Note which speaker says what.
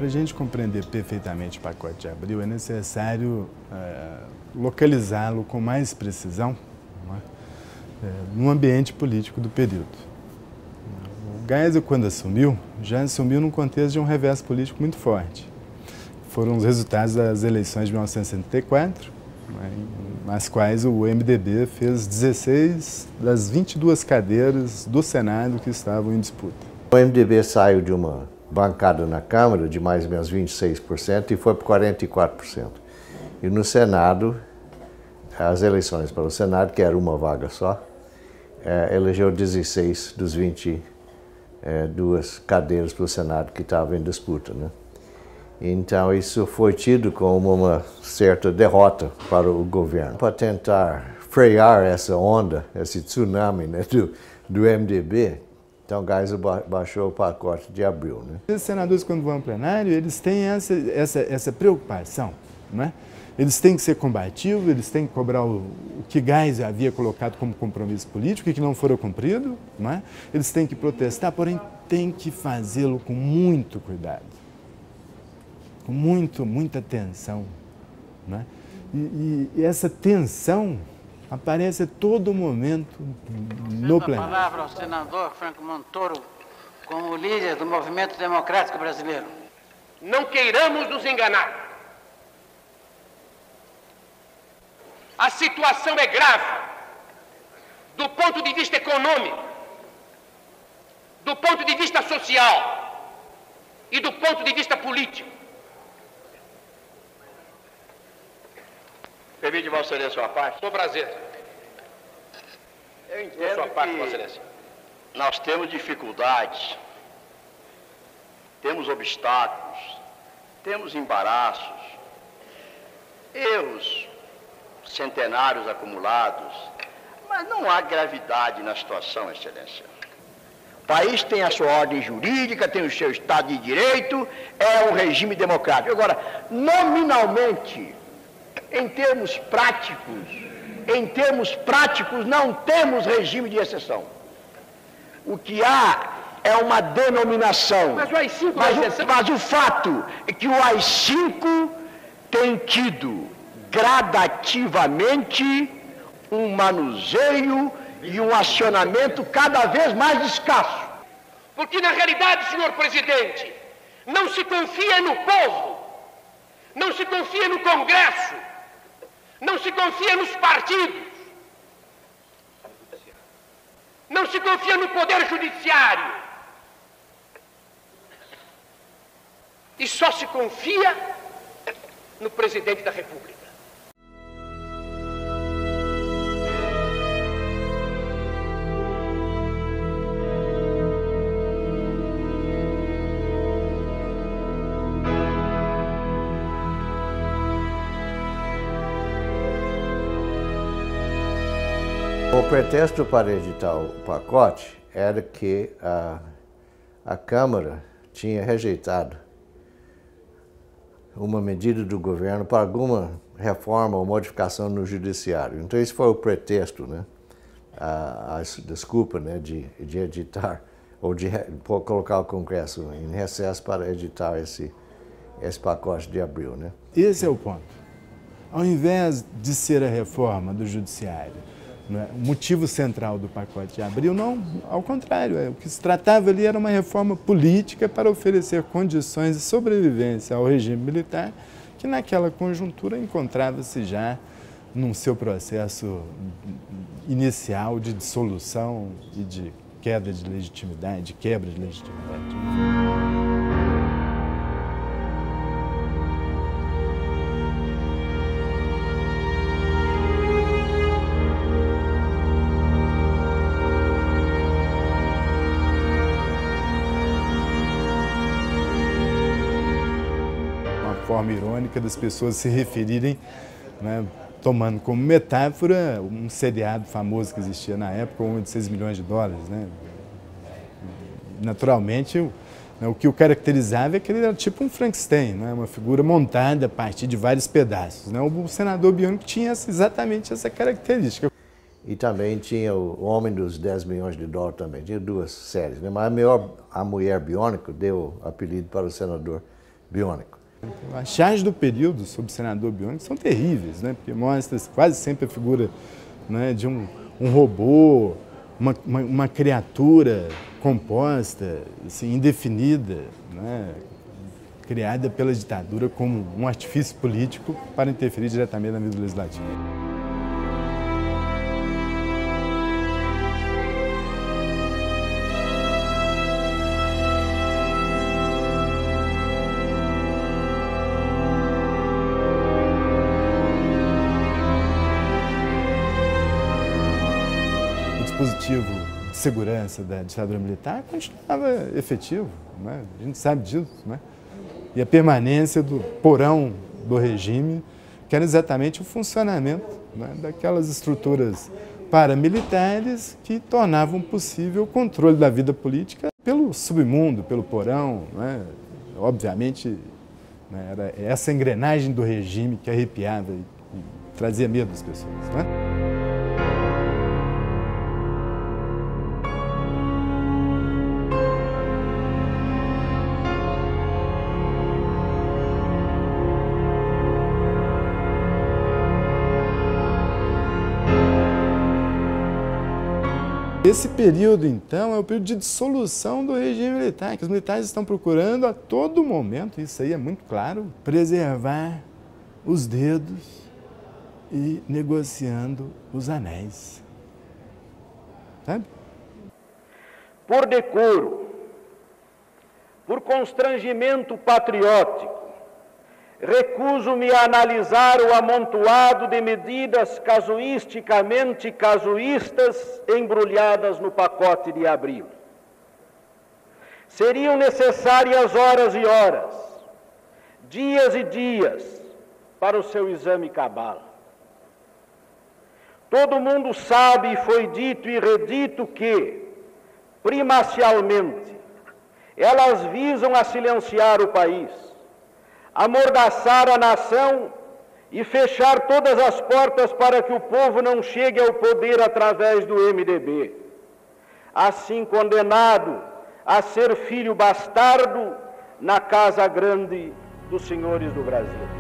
Speaker 1: Para a gente compreender perfeitamente o pacote de Abril, é necessário localizá-lo com mais precisão, não é? No ambiente político do período. O Geisel, quando assumiu, já assumiu num contexto de um revés político muito forte. Foram os resultados das eleições de 1964, nas quais o MDB fez 16 das 22 cadeiras do Senado que estavam em disputa.
Speaker 2: O MDB saiu de uma bancada na Câmara de mais ou menos 26% e foi para 44%. E no Senado, as eleições para o Senado, que era uma vaga só, elegeu 16 dos 22 cadeiras para o Senado que estavam em disputa, né? Então isso foi tido como uma certa derrota para o governo. Para tentar frear essa onda, esse tsunami, né, do MDB, então Geisel baixou o pacote de Abril, né?
Speaker 1: Os senadores, quando vão ao plenário, eles têm essa preocupação, né? Eles têm que ser combativos, eles têm que cobrar o que Geisel havia colocado como compromisso político e que não foram cumprido, né? Eles têm que protestar, porém têm que fazê-lo com muito cuidado, com muita atenção, né? E essa tensão aparece a todo momento no plenário.
Speaker 3: A palavra ao senador Franco Montoro, como líder do Movimento Democrático Brasileiro.
Speaker 4: Não queiramos nos enganar. A situação é grave do ponto de vista econômico, do ponto de vista social e do ponto de vista político.
Speaker 5: Permite, Vossa Excelência, uma parte?
Speaker 4: Com prazer.
Speaker 5: Eu entendo sua parte, Vossa Excelência. Nós temos dificuldades, temos obstáculos, temos embaraços, erros centenários acumulados, mas não há gravidade na situação, Excelência. O país tem a sua ordem jurídica, tem o seu Estado de Direito, é um regime democrático. Agora, nominalmente, em termos práticos, não temos regime de exceção. O que há é uma denominação.
Speaker 4: Mas o AI-5
Speaker 5: mas o fato é que o AI-5 tem tido gradativamente um manuseio e um acionamento cada vez mais escasso.
Speaker 4: Porque, na realidade, senhor presidente, não se confia no povo, não se confia no Congresso, não se confia nos partidos, não se confia no Poder Judiciário. E só se confia no Presidente da República.
Speaker 2: O pretexto para editar o pacote era que a Câmara tinha rejeitado uma medida do governo para alguma reforma ou modificação no judiciário. Então esse foi o pretexto, né? A desculpa, né, de editar ou de colocar o Congresso em recesso para editar esse pacote de Abril, né?
Speaker 1: Esse é o ponto. Ao invés de ser a reforma do judiciário, né, o motivo central do pacote de Abril, não, ao contrário, o que se tratava ali era uma reforma política para oferecer condições de sobrevivência ao regime militar, que naquela conjuntura encontrava-se já num seu processo inicial de dissolução e de queda de legitimidade, de quebra de legitimidade. Forma irônica das pessoas se referirem, né, tomando como metáfora um seriado famoso que existia na época, um de 6 milhões de dólares. Né? Naturalmente, o que o caracterizava é que ele era tipo um Frankenstein, né? Uma figura montada a partir de vários pedaços. Né? O senador biônico tinha exatamente essa característica.
Speaker 2: E também tinha o Homem dos 10 milhões de dólares também, tinha duas séries. Né? Mas a Mulher Biônica deu apelido para o senador biônico.
Speaker 1: As charges do período sobre o senador biônico são terríveis, né? Porque mostra quase sempre a figura, né, de um robô, uma criatura composta, assim, indefinida, né, criada pela ditadura como um artifício político para interferir diretamente na vida legislativa. O dispositivo de segurança da ditadura militar continuava efetivo, né? A gente sabe disso, né? E a permanência do porão do regime, que era exatamente o funcionamento, né, daquelas estruturas paramilitares que tornavam possível o controle da vida política pelo submundo, pelo porão, né? Obviamente, né, era essa engrenagem do regime que arrepiava e trazia medo das pessoas, né? Esse período, então, é o período de dissolução do regime militar, que os militares estão procurando a todo momento, isso aí é muito claro, preservar os dedos e negociando os anéis. Sabe?
Speaker 6: Por decoro, por constrangimento patriótico, recuso-me a analisar o amontoado de medidas casuisticamente casuístas embrulhadas no pacote de abril. Seriam necessárias horas e horas, dias e dias, para o seu exame cabal. Todo mundo sabe, e foi dito e redito que, primacialmente, elas visam a silenciar o país, amordaçar a nação e fechar todas as portas para que o povo não chegue ao poder através do MDB. Assim condenado a ser filho bastardo na casa grande dos senhores do Brasil.